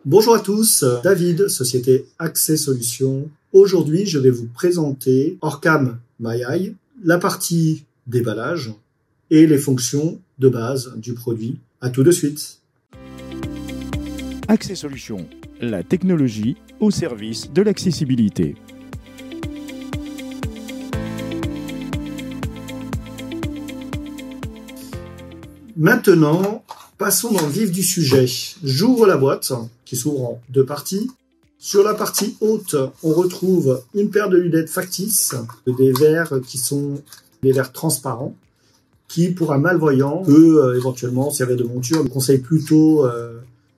Bonjour à tous, David, société Accès Solutions. Aujourd'hui, je vais vous présenter OrCam MyEye, la partie déballage et les fonctions de base du produit. À tout de suite. Accès Solutions, la technologie au service de l'accessibilité. Maintenant, passons dans le vif du sujet. J'ouvre la boîte, qui s'ouvre en deux parties. Sur la partie haute, on retrouve une paire de lunettes factices, des verres qui sont des verres transparents, qui pour un malvoyant peut éventuellement servir de monture. Je vous conseille plutôt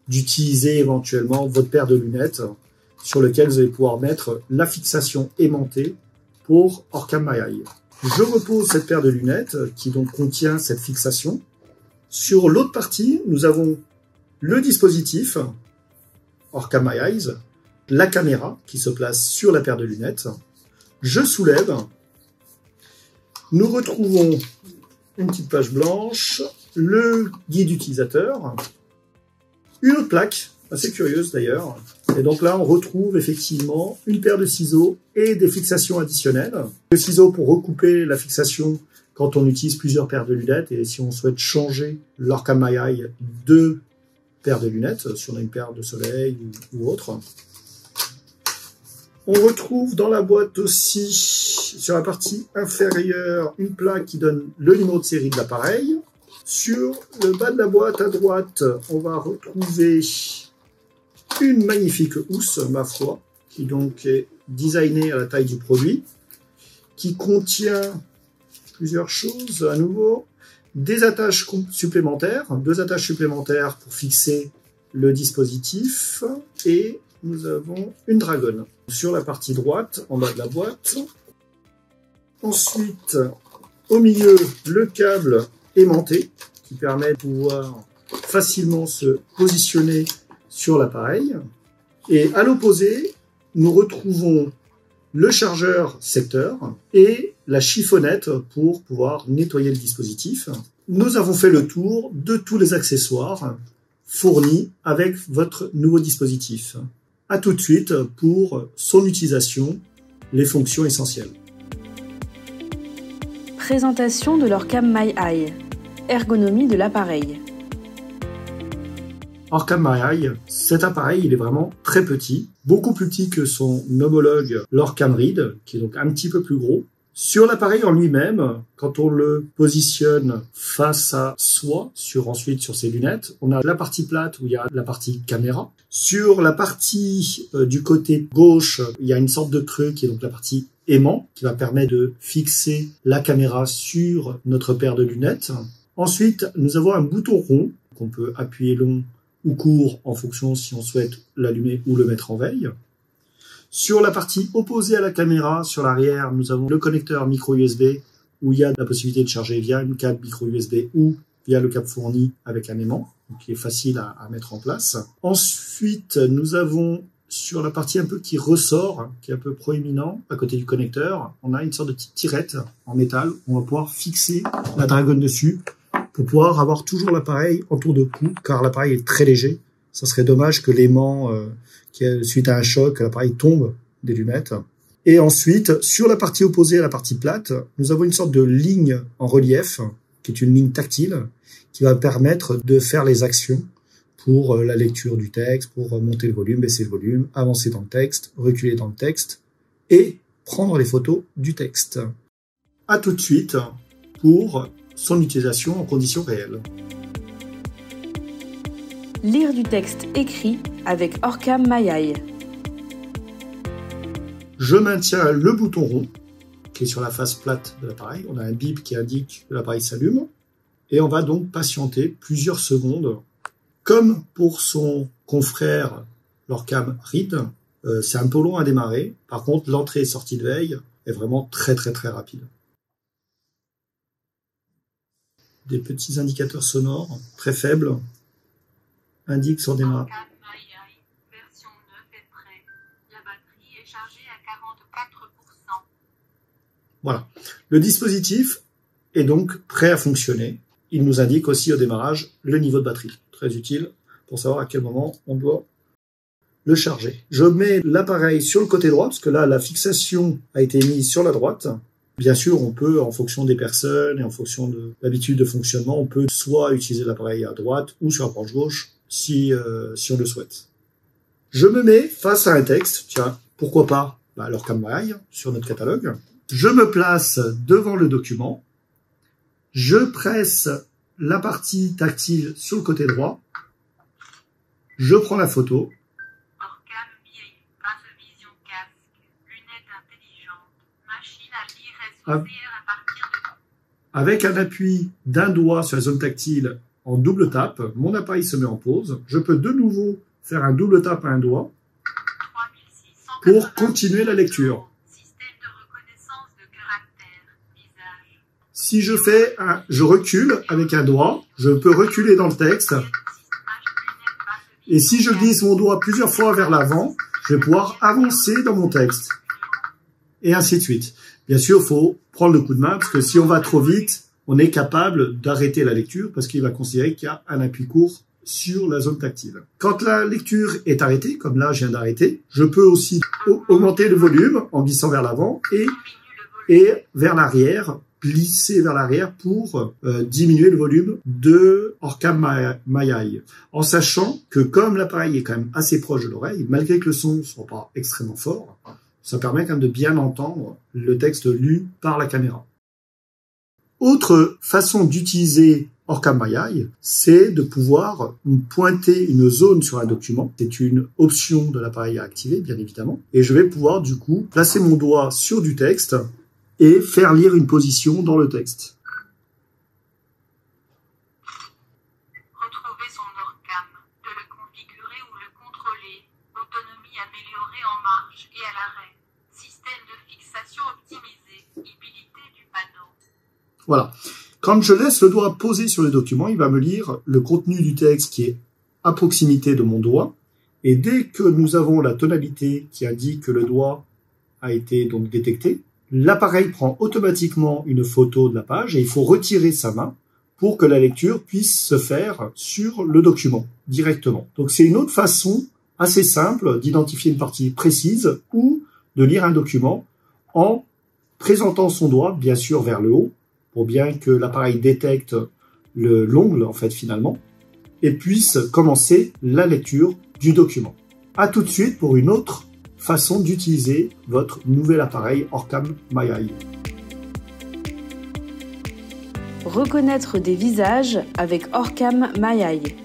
d'utiliser éventuellement votre paire de lunettes sur lequel vous allez pouvoir mettre la fixation aimantée pour OrCam MyEye. Je repose cette paire de lunettes qui donc contient cette fixation. Sur l'autre partie, nous avons le dispositif OrCam MyEye, la caméra qui se place sur la paire de lunettes. Je soulève. Nous retrouvons une petite page blanche, le guide utilisateur, une autre plaque, assez curieuse d'ailleurs. Et donc là, on retrouve effectivement une paire de ciseaux et des fixations additionnelles. Le ciseau pour recouper la fixation quand on utilise plusieurs paires de lunettes et si on souhaite changer l'OrCam MyEye de paires de lunettes, si on a une paire de soleil ou autre. On retrouve dans la boîte aussi, sur la partie inférieure, une plaque qui donne le numéro de série de l'appareil. Sur le bas de la boîte à droite, on va retrouver une magnifique housse, ma foi, qui donc est designée à la taille du produit, qui contient plusieurs choses à nouveau. Des attaches supplémentaires, deux attaches supplémentaires pour fixer le dispositif et nous avons une dragonne sur la partie droite en bas de la boîte. Ensuite, au milieu, le câble aimanté qui permet de pouvoir facilement se positionner sur l'appareil. Et à l'opposé, nous retrouvons le chargeur secteur et la chiffonnette pour pouvoir nettoyer le dispositif. Nous avons fait le tour de tous les accessoires fournis avec votre nouveau dispositif. À tout de suite pour son utilisation, les fonctions essentielles. Présentation de l'OrCam MyEye. Ergonomie de l'appareil. OrCam MyEye, cet appareil, il est vraiment très petit, beaucoup plus petit que son homologue l'OrCam Read, qui est donc un petit peu plus gros. Sur l'appareil en lui-même, quand on le positionne face à soi, ensuite sur ses lunettes, on a la partie plate où il y a la partie caméra. Sur la partie du côté gauche, il y a une sorte de creux qui est donc la partie aimant, qui va permettre de fixer la caméra sur notre paire de lunettes. Ensuite, nous avons un bouton rond qu'on peut appuyer long ou court en fonction si on souhaite l'allumer ou le mettre en veille. Sur la partie opposée à la caméra, sur l'arrière, nous avons le connecteur micro USB où il y a la possibilité de charger via une câble micro USB ou via le câble fourni avec un aimant, qui est facile à mettre en place. Ensuite, nous avons sur la partie un peu qui ressort, qui est un peu proéminent, à côté du connecteur, on a une sorte de petite tirette en métal où on va pouvoir fixer la dragonne dessus pour pouvoir avoir toujours l'appareil en tour de cou, car l'appareil est très léger. Ça serait dommage que l'aimant, suite à un choc, l'appareil tombe des lunettes. Et ensuite, sur la partie opposée à la partie plate, nous avons une sorte de ligne en relief, qui est une ligne tactile, qui va permettre de faire les actions pour la lecture du texte, pour monter le volume, baisser le volume, avancer dans le texte, reculer dans le texte, et prendre les photos du texte. À tout de suite pour son utilisation en conditions réelles. Lire du texte écrit avec OrCam MyEye. Je maintiens le bouton rond qui est sur la face plate de l'appareil. On a un bip qui indique que l'appareil s'allume. Et on va donc patienter plusieurs secondes. Comme pour son confrère l'OrCam Read, c'est un peu long à démarrer. Par contre, l'entrée et sortie de veille est vraiment très rapide. Des petits indicateurs sonores très faibles indiquent son démarrage. Version 9 est prêt. La batterie est chargée à 44%. Voilà. Le dispositif est donc prêt à fonctionner. Il nous indique aussi au démarrage le niveau de batterie. Très utile pour savoir à quel moment on doit le charger. Je mets l'appareil sur le côté droit, parce que là, la fixation a été mise sur la droite. Bien sûr, on peut, en fonction des personnes et en fonction de l'habitude de fonctionnement, on peut soit utiliser l'appareil à droite ou sur la branche gauche, si on le souhaite. Je me mets face à un texte, tiens, pourquoi pas l'OrCam MyEye sur notre catalogue. Je me place devant le document. Je presse la partie tactile sur le côté droit. Je prends la photo. OrCam MyEye, vision casque, lunettes intelligentes, machine à lire SOCR à partir de... Avec un appui d'un doigt sur la zone tactile en double tape, mon appareil se met en pause. Je peux de nouveau faire un double tap à un doigt pour continuer la lecture. Système de reconnaissance de caractère, visage. Si je recule avec un doigt, je peux reculer dans le texte. Et si je glisse mon doigt plusieurs fois vers l'avant, je vais pouvoir avancer dans mon texte. Et ainsi de suite. Bien sûr, il faut prendre le coup de main, parce que si on va trop vite, on est capable d'arrêter la lecture, parce qu'il va considérer qu'il y a un appui court sur la zone tactile. Quand la lecture est arrêtée, comme là je viens d'arrêter, je peux aussi augmenter le volume en glissant vers l'avant et vers l'arrière, glisser vers l'arrière pour diminuer le volume de OrCam MyEye. En sachant que comme l'appareil est quand même assez proche de l'oreille, malgré que le son ne soit pas extrêmement fort, ça permet quand même de bien entendre le texte lu par la caméra. Autre façon d'utiliser OrCam MyEye, c'est de pouvoir pointer une zone sur un document. C'est une option de l'appareil à activer, bien évidemment. Et je vais pouvoir, du coup, placer mon doigt sur du texte et faire lire une position dans le texte. Retrouver son OrCam, de le configurer ou le contrôler, autonomie améliorée en marche et à l'arrêt, système de fixation optimisé, utilité du panneau. Voilà. Quand je laisse le doigt posé sur le document, il va me lire le contenu du texte qui est à proximité de mon doigt. Et dès que nous avons la tonalité qui indique que le doigt a été donc détecté, l'appareil prend automatiquement une photo de la page et il faut retirer sa main pour que la lecture puisse se faire sur le document directement. Donc c'est une autre façon assez simple d'identifier une partie précise ou de lire un document en présentant son doigt, bien sûr, vers le haut, pour bien que l'appareil détecte l'ongle, en fait, finalement, et puisse commencer la lecture du document. À tout de suite pour une autre façon d'utiliser votre nouvel appareil OrCam MyEye. Reconnaître des visages avec OrCam MyEye.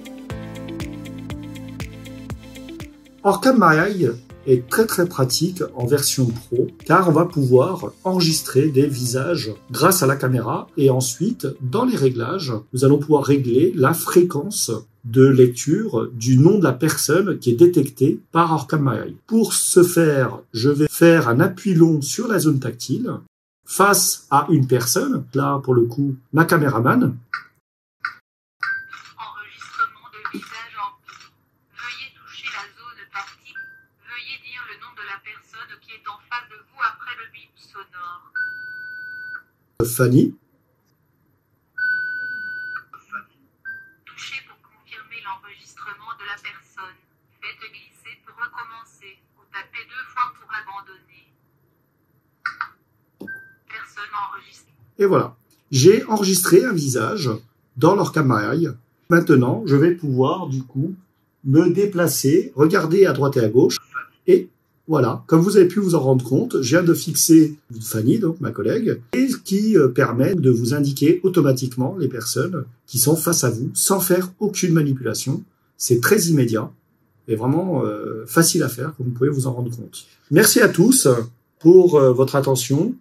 OrCam MyEye est très très pratique en version pro car on va pouvoir enregistrer des visages grâce à la caméra et ensuite dans les réglages nous allons pouvoir régler la fréquence de lecture du nom de la personne qui est détectée par OrCam MyEye. Pour ce faire, je vais faire un appui long sur la zone tactile face à une personne, là pour le coup ma caméraman. Enregistrement de visage en cours. Veuillez toucher la zone tactile. Veuillez dire le nom de la personne qui est en face de vous après le bip sonore. Fanny. Touchez pour confirmer l'enregistrement de la personne. Faites glisser pour recommencer ou tapez 2 fois pour abandonner. Personne enregistrée. Et voilà, j'ai enregistré un visage dans l'OrCam MyEye. Maintenant, je vais pouvoir du coup me déplacer, regarder à droite et à gauche. Et voilà, comme vous avez pu vous en rendre compte, je viens de fixer Fanny, donc ma collègue, et qui permet de vous indiquer automatiquement les personnes qui sont face à vous sans faire aucune manipulation. C'est très immédiat et vraiment facile à faire, comme vous pouvez vous en rendre compte. Merci à tous pour votre attention.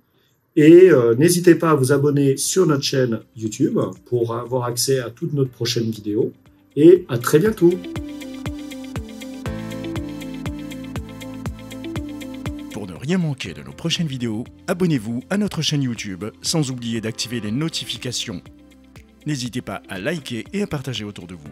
Et n'hésitez pas à vous abonner sur notre chaîne YouTube pour avoir accès à toutes nos prochaines vidéos. Et à très bientôt. Pour ne rien manquer de nos prochaines vidéos, abonnez-vous à notre chaîne YouTube sans oublier d'activer les notifications. N'hésitez pas à liker et à partager autour de vous.